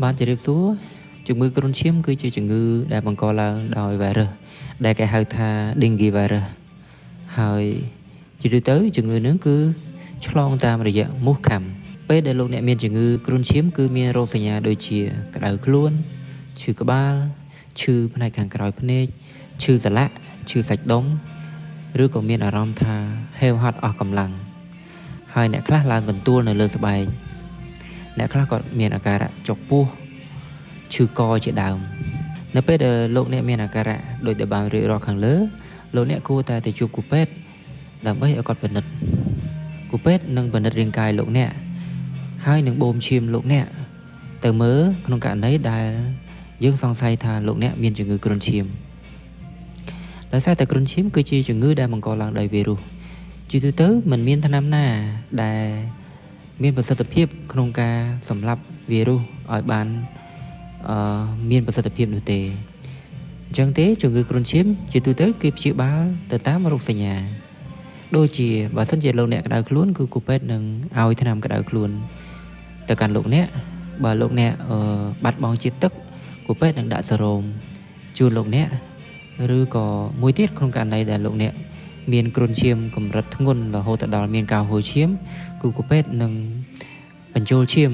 បានជម្រាបសួរជំងឺគ្រុនឈាមគឺជាជំងឺដែលបង្កឡើងដោយ virus ដែលគេហៅថា dengue virus ហើយជាទូទៅជំងឺនឹងគឺឆ្លងតាមរយៈមូសខាំពេលដែលលោកអ្នកមានជំងឺគ្រុនឈាមគឺមានរោគសញ្ញាដូចជាក្តៅខ្លួនឈឺក្បាលឈឺផ្នែកខាងក្រោយភ្នែកឈឺសន្លាក់ឈឺសាច់ដុំឬក៏មានអារម្មណ៍ថាហេវហត់អស់កម្លាំងហើយអ្នកខ្លះឡើងកន្ទួលនៅលើស្បែកអ្នកខ្លះក៏មានអាការៈចុកពោះឈឺកជាដើមនៅពេលដែលលោកអ្នកមានអាការៈដូចដែលបានរៀបរាប់ខាងលើលោកអ្នកគួរតែទៅជួបគ្រូពេទ្យដើម្បីឲ្យគាត់ពិនិត្យគ្រូពេទ្យនឹងពិនិត្យរាងកាយលោកអ្នកហើយនឹងបូមឈាមលោកអ្នកទៅមើលក្នុងករណីដែលយើងសង្ស័យថាលោកអ្នកមានជំងឺគ្រុនឈាមដោយសារតែគ្រុនឈាមគឺជាជំងឺដែលបង្កឡើងដោយវីរុសជាទូទៅមិនមានថ្នាំណាដែលមានប្រសិទ្ធភាពក្នុងការសម្លាប់វីរុសឲ្យបានមានប្រសិទ្ធភាពនោះទេអញ្ចឹងទេជំងឺគ្រុនឈាមជាទូទៅគេព្យាបាលទៅតាមរោគសញ្ញាដូចជាបើសិនជាលោកអ្នកក្តៅខ្លួនគឺគ្រូពេទ្យនឹងឲ្យថ្នាំក្តៅខ្លួនទៅកាន់លោកអ្នកបើលោកអ្នកបាត់បង់ជាតិទឹកគ្រូពេទ្យនឹងដាក់សេរ៉ូមជូនលោកអ្នកឬក៏មួយទៀតក្នុងករណីដែលលោកអ្នកមានគ្រុនឈាមកម្រិតធ្ងន់រហូតដល់មានការហូរឈាមគឺគ្រូពេទ្យនឹងបញ្ចូលឈាម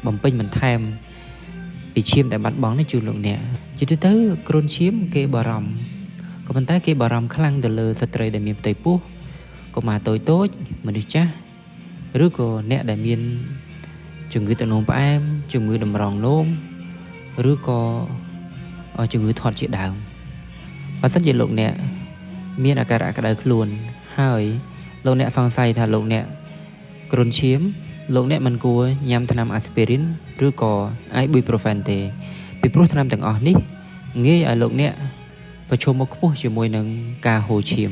បំពេញបន្ថែមពីឈាមដែលបាត់បង់នេះជូនលោកអ្នកជាទូទៅគ្រុនឈាមគេបារម្ភក៏ប៉ុន្តែគេបារម្ភខ្លាំងទៅលើស្ត្រីដែលមានផ្ទៃពោះកុមារតូចមនុស្សចាស់ឬក៏អ្នកដែលមានជំងឺទឹកនោមផ្អែមជំងឺតម្រងនោមឬក៏ជំងឺធាត់ជាដើមបើសិនជាលោកអ្នកមានអាការៈក្តៅខ្លួនហើយលោកអ្នកសង្ស័យថាលោកអ្នកគ្រុនឈាមលោកអ្នកមិនគួរញ៉ាំថ្នាំអាស្ពីរីនឬក៏អៃប៊ុយប្រូហ្វែនទេពីព្រោះថ្នាំទាំងអស់នេះងាយឲ្យលោកអ្នកប្រឈមមុខខ្ពស់ជាមួយនឹងការហូរឈាម